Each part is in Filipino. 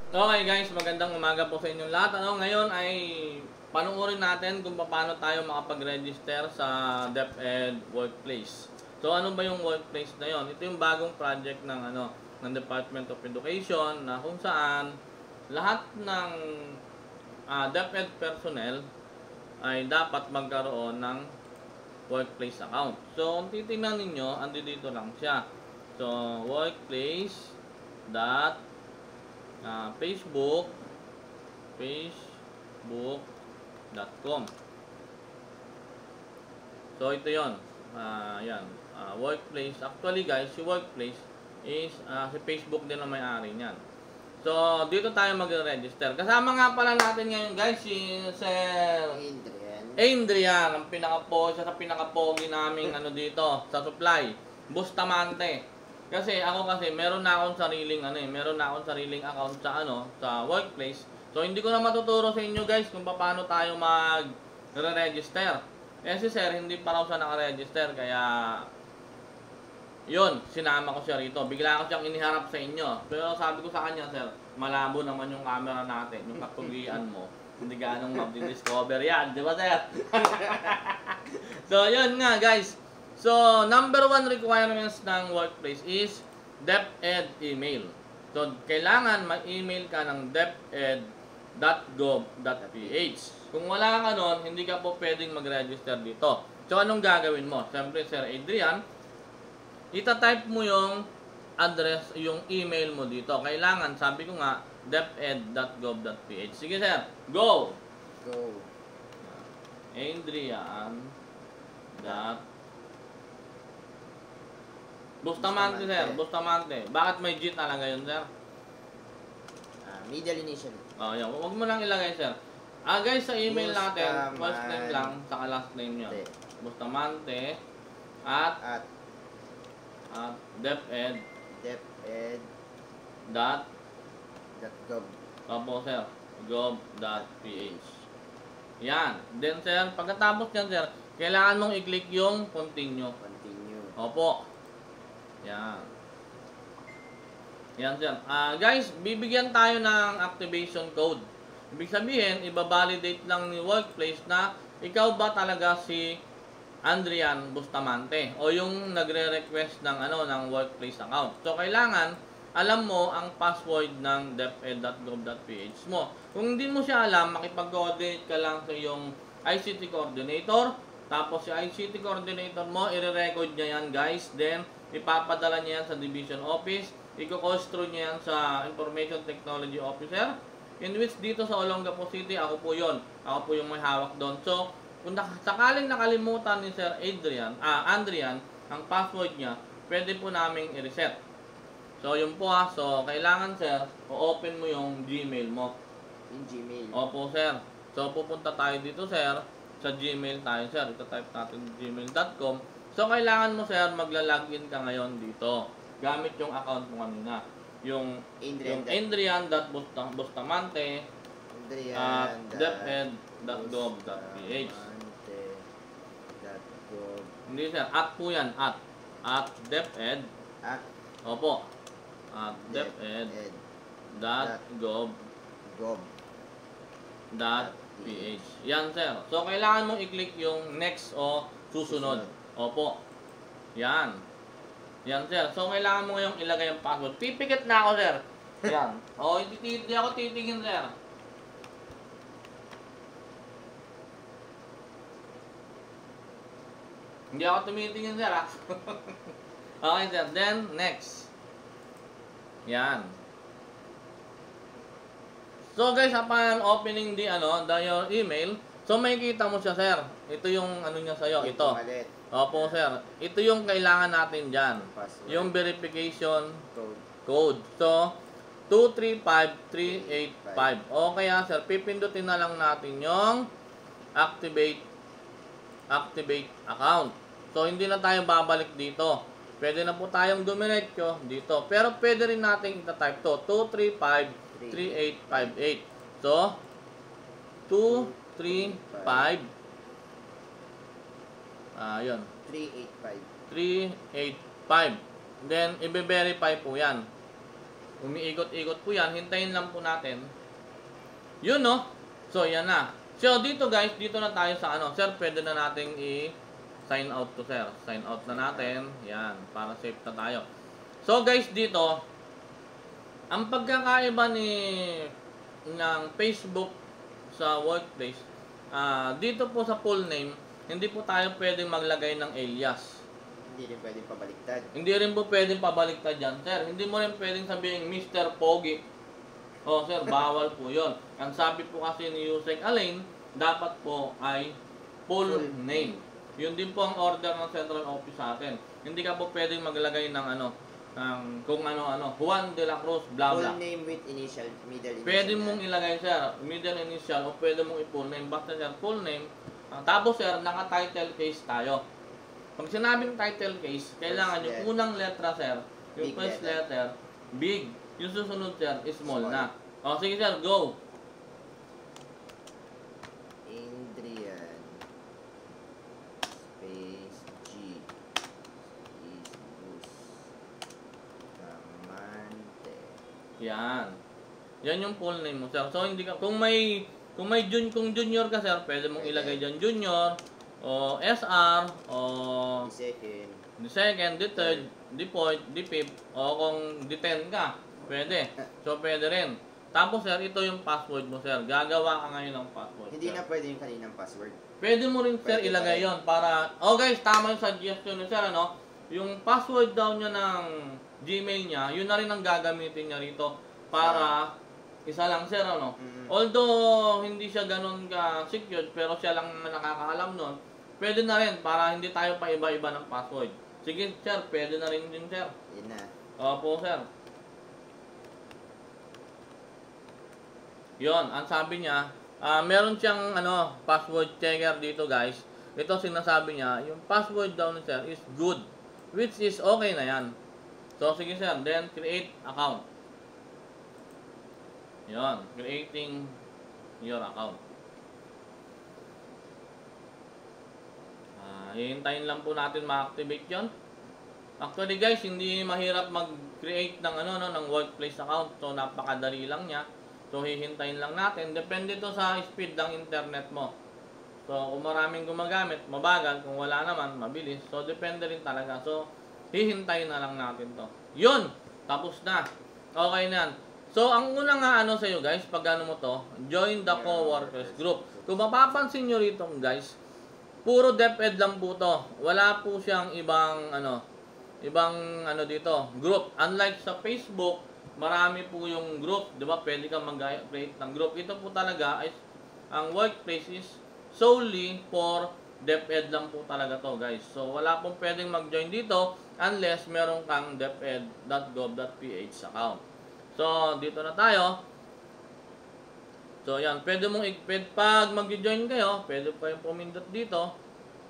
Okay guys, magandang umaga po sa inyong lahat. Ngayon ay panuorin natin kung paano tayo makapag-register sa DepEd Workplace. So ano ba yung workplace na yon? Ito yung bagong project ng Department of Education na kung saan lahat ng DepEd personnel ay dapat magkaroon ng workplace account. So kung titingnan ninyo, andi dito lang siya. So workplace dot facebook.com. So ito 'yon. Yan. Workplace. Actually guys, si workplace is si Facebook din ang may-ari niyan. So dito tayo magre-register. Kasama nga pala natin ngayon guys si Sir Adrian, ang siya sa pinaka-pogi naming dito sa supply, Bustamante. Kasi meron na akong sariling account sa workplace. So hindi ko na matuturo sa inyo guys kung paano tayo mag-register. Si Sir hindi pa raw siya naka-register kaya yun, sinama ko siya rito. Bigla ko siyang iniharap sa inyo. Pero sabi ko sa kanya, Sir, malabo naman yung camera natin, yung kapugian mo. Hindi ganong mabdi-discover yan, di ba, Sir? So yun nga guys. So, number 1 requirements ng workplace is DepEd email. So, kailangan mag-email ka ng deped.gov.ph. Kung wala ka nun, hindi ka po pwedeng mag-register dito. So, anong gagawin mo? Siyempre, Sir Adrian, itatype mo yung address, yung email mo dito. Kailangan, sabi ko nga, deped.gov.ph. Sige, Sir. Go! Adrian. Bustamante, Sir. Bustamante. Bakit may G talaga yun, Sir? Middle initial. Yan. Huwag mo lang ilagay, Sir. Guys, sa email natin, first name lang, saka last name nyo. Bustamante at DepEd Opo, Sir. gov.ph. Yan. Then, Sir, pagkatapos yan, Sir, kailangan mong i-click yung continue. Opo. Yan. Yan, Sir. Guys, bibigyan tayo ng activation code. Ibig sabihin, ibabalidate lang ni workplace na ikaw ba talaga si Adrian Bustamante o yung nagre-request ng workplace account. So, kailangan alam mo ang password ng deped.gov.ph mo. Kung hindi mo siya alam, makipag-coordinate ka lang sa iyong ICT coordinator. Tapos si ICT coordinator mo, i-record niya yan, guys. Then, ipapadala niya yan sa division office. I-costro niya yan sa information technology officer. In which dito sa Olongapo City, ako po yon. Ako po yung may hawak doon. So, kung sakaling nakalimutan ni Sir Adrian, ang password niya, pwede po naming i-reset. So, yun po So, kailangan, Sir, o-open mo yung Gmail mo. Yung Gmail? Opo, Sir. So, pupunta tayo dito, Sir. Sa Gmail tayo, Sir. Ito-type natin gmail.com. So, kailangan mo, Sir, magla-login ka ngayon dito. Gamit yung account mo kanina. Yung Adrian.bustamante at deped.gov.ph. Hindi, Sir. At po yan. At deped. Opo. At deped.gov.ph. Yan, Sir. So, kailangan mong i-click yung next o susunod. Opo. Yan. Yan, Sir. So, kailangan mo ngayong ilagay yung password. Pipikit na ako, Sir. Yan. Hindi ako titigin, Sir. Hindi ako tumitingin, Sir, Okay, Sir. Then, next. Yan. So, guys, upon opening your email, so makikita mo siya, Sir. Ito yung niya sa'yo. Ito. Opo, Sir. Ito yung kailangan natin dyan. Yung verification code. So, 235385. O kaya, Sir, pipindutin na lang natin yung activate account. So, hindi na tayo babalik dito. Pwede na po tayong dumiretso dito. Pero pwede rin natin ita-type to. 2353858. So, 235 yun. 385. 385. Then, i-verify po yan. Umiikot-ikot po yan. Hintayin lang po natin. Yun, no? So, yan na. So, dito guys, dito na tayo sa ano. Sir, pwede na nating i-sign out to, sir. Sign out na natin. Yan, para safe na tayo. So, guys, dito, ang pagkakaiba ng Facebook sa workplace, dito po sa full name, hindi po tayo pwedeng maglagay ng alias. Hindi rin pwedeng pabaliktad. Hindi rin po pwedeng pabaliktad yan, sir. Hindi mo rin pwedeng sabihin Mr. Pogi. Oh, sir, bawal po yon. Ang sabi po kasi ni Yusek Alain, dapat po ay full name. Yun din po ang order ng central office sa atin. Hindi ka po pwedeng maglagay ng ano, ng kung ano, Juan de la Cruz, bla bla. Full name with initial, middle initial. Pwede mong ilagay, sir, middle initial, o pwede mong i-full name. Basta, sir, full name. Tapos, sir, naka-title case tayo. Pag sinabing title case, kailangan yung unang letra, sir, yung first letter, big. Yung susunod, sir, small na. O, sige, sir, go. Adrian space G is Bustamante. Yan. Yan yung full name mo, sir. So, hindi ka, kung kung junior ka, sir, pwede mong ilagay dyan junior, o SR, o The second, the third, the fourth, the fifth, o kung the 10 ka, pwede. So, pwede rin. Tapos, sir, ito yung password mo, sir. Gagawa ka ngayon ng password. Hindi sir. na pwede yung kaninang password. Pwede mo rin, sir, Pwede ilagay yon para... Oh, guys, tama yung suggestion ni sir, ano? Yung password daw niya ng Gmail niya, yun na rin ang gagamitin niya rito para isa lang, sir, ano? Although, hindi siya ganun ka-secured, pero siya lang nakakaalam nun, pwede na rin para hindi tayo pa iba-iba ng password. Sige, sir, pwede na rin din, sir. Yun na. Opo, sir. Yon, ang sabi niya, meron siyang password checker dito, guys. Ito sinasabi niya, yung password daw ni sir is good, which is okay na yan. So, sige, sir, then create account. Yon, creating your account. Hihintayin lang po natin ma-activate yon. Actually, guys, hindi mahirap mag-create ng ng workplace account. So, napakadali lang niya. So, hihintayin lang natin. Depende to sa speed ng internet mo. So, kung maraming gumagamit, mabagal. Kung wala naman, mabilis. So, depende rin talaga. So, hihintayin na lang natin to. Yun! Tapos na. Okay na yan. So, ang unang sa iyo, guys, pag mo to, join the co-workers group. Kung mapapansin nyo rito, guys, puro DepEd lang po to. Wala po siyang ibang dito, group. Unlike sa Facebook, marami po yung group, 'di ba? Pwede kang mag-create ng group. Ito po talaga ay ang workplace is solely for DepEd lang po talaga to, guys. So wala pong pwedeng mag-join dito unless meron kang deped.gov.ph account. So dito na tayo. So yan, pwede mong pag mag-join kayo, pwede pa yung pumindot dito.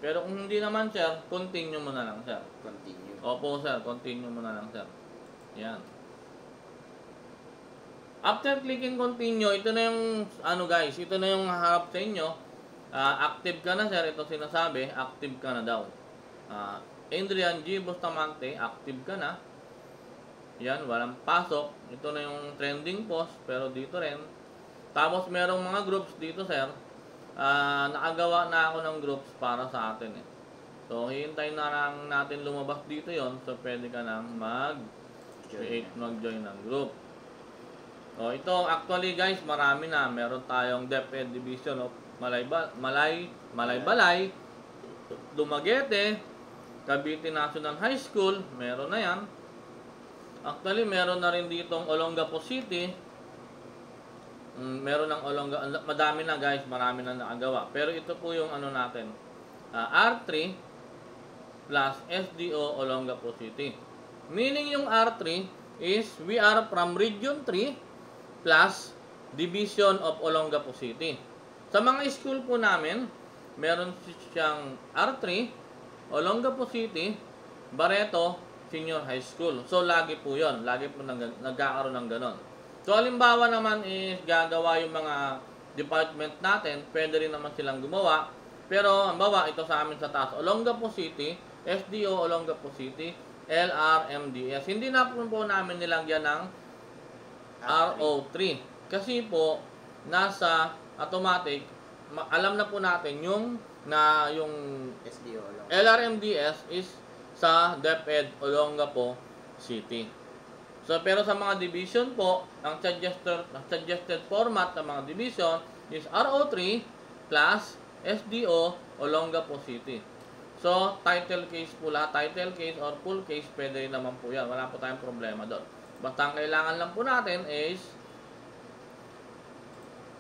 Pero kung hindi naman, sir, continue mo na lang, sir. Continue. Opo, sir, continue mo na lang, sir. Yan. After clicking continue, ito na yung, guys, ito na yung harap sa inyo. Active ka na, sir. Ito sinasabi, active ka na daw. Adrian G. Bustamante, active ka na. Yan, walang pasok. Ito na yung trending post, pero dito rin. Tapos, merong mga groups dito, sir. Nakagawa na ako ng groups para sa atin, eh. So, hihintayin na lang natin lumabas dito yon. So, pwede ka nang mag-join ng group. So, ito, actually guys, marami na. Meron tayong DepEd Division of Malaybalay, Dumaguete, Cavite National High School. Meron na yan. Actually, meron na rin ditong Olongapo City. Meron ng madami na, guys. Marami na nakagawa. Pero ito po yung natin. R3 plus SDO Olongapo City. Meaning yung R3 is we are from Region 3 plus Division of Olongapo City. Sa mga school po namin, meron siyang R3, Olongapo City, Barreto, Senior High School. So, lagi po yon. Lagi po nagkakaroon ng ganon. So, halimbawa naman is gagawa yung mga department natin, pwede rin naman silang gumawa. Pero, halimbawa, ito sa amin sa taas, Olongapo City, SDO Olongapo City, LRMDS. Hindi na po namin nilagyan ng RO3. Kasi po, nasa automatic, alam na po natin yung SDO lang. LRMDS is sa DepEd Olongapo City. So, pero sa mga division po, ang suggested format ng mga division is RO3 plus SDO Olongapo City. So, title case po lahat, title case or full case, pwede rin naman po yan. Wala po tayong problema doon. Basta ang kailangan lang po natin is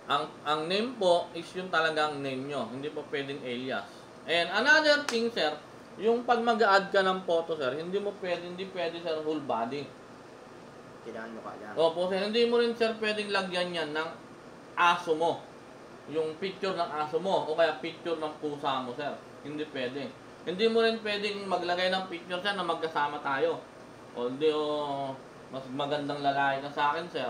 ang name po is yung talagang name nyo. Hindi po pwedeng alias. And another thing, sir, yung pag mag-add ka ng photo, sir, hindi pwede, sir, whole body. Kailangan mo ka lang. Opo, sir, hindi mo rin, sir, pwedeng lagyan yan ng aso mo. Yung picture ng aso mo, o kaya picture ng pusa mo, sir. Hindi pwede. Hindi mo rin pwedeng maglagay ng picture, sir, na magkasama tayo. Although, mas magandang lalaki ka sa akin, sir,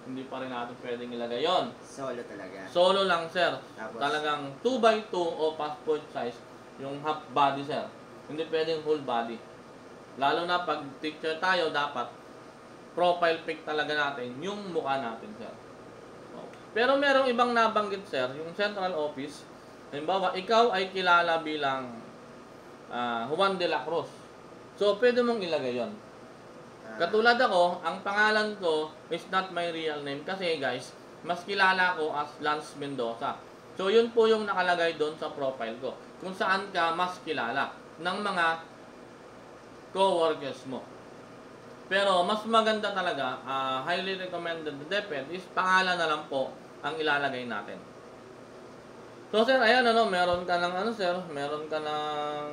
hindi pa rin natin pwedeng ilagay yon. Solo talaga. Solo lang, sir. Tapos, Talagang 2x2 o passport size, yung half body, sir. Hindi pwedeng whole body. Lalo na pag picture tayo, dapat profile pic talaga natin yung mukha natin, sir. Pero merong ibang nabanggit, sir, yung central office. Halimbawa, ikaw ay kilala bilang Juan de la Cruz. So, pwede mong ilagay yon. Katulad ako, ang pangalan ko is not my real name kasi, guys, mas kilala ko as Lance Mendoza. So, yun po yung nakalagay doon sa profile ko. Kung saan ka mas kilala ng mga co-workers mo. Pero, mas maganda talaga, highly recommended na DepEd is pangalan na lang po ang ilalagay natin. So, sir, ayan, meron ka ng, sir, meron ka ng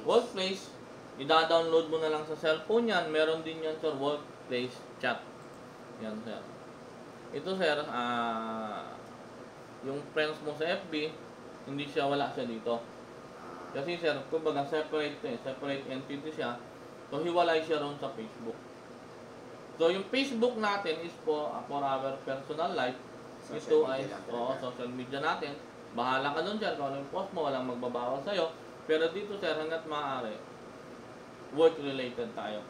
workplace. Ida-download mo na lang sa cellphone yan. Meron din yan, sir, workplace chat. Yan, sir. Ito, sir, yung friends mo sa FB, wala siya dito. Kasi, sir, kumbaga separate entity siya. So, hiwalay siya ron sa Facebook. So, yung Facebook natin is for our personal life. Ito ay social media natin. Bahala ka dun, sir. Kung ano yung post mo, walang magbabawas sa'yo. Pero dito, sir, hanggat maaari, work-related tayo.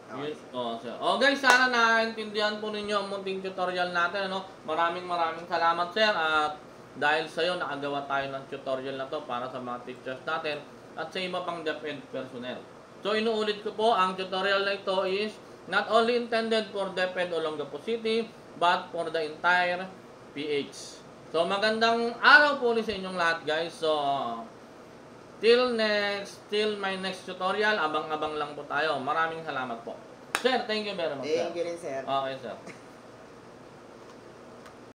Okay. Sir. Guys, sana naintindihan po ninyo ang munting tutorial natin. Maraming salamat, sir. At dahil sa'yo, nakagawa tayo ng tutorial na to para sa mga teachers natin at sa iba pang DepEd personnel. So, inuulit ko po, ang tutorial na ito is not only intended for DepEd Olongapo City, but for the entire PH. So, magandang araw po sa inyong lahat, guys. So, till my next tutorial, abang-abang lang po tayo. Maraming salamat po. Sir, thank you very much, sir. Thank you rin, sir. Okay, sir.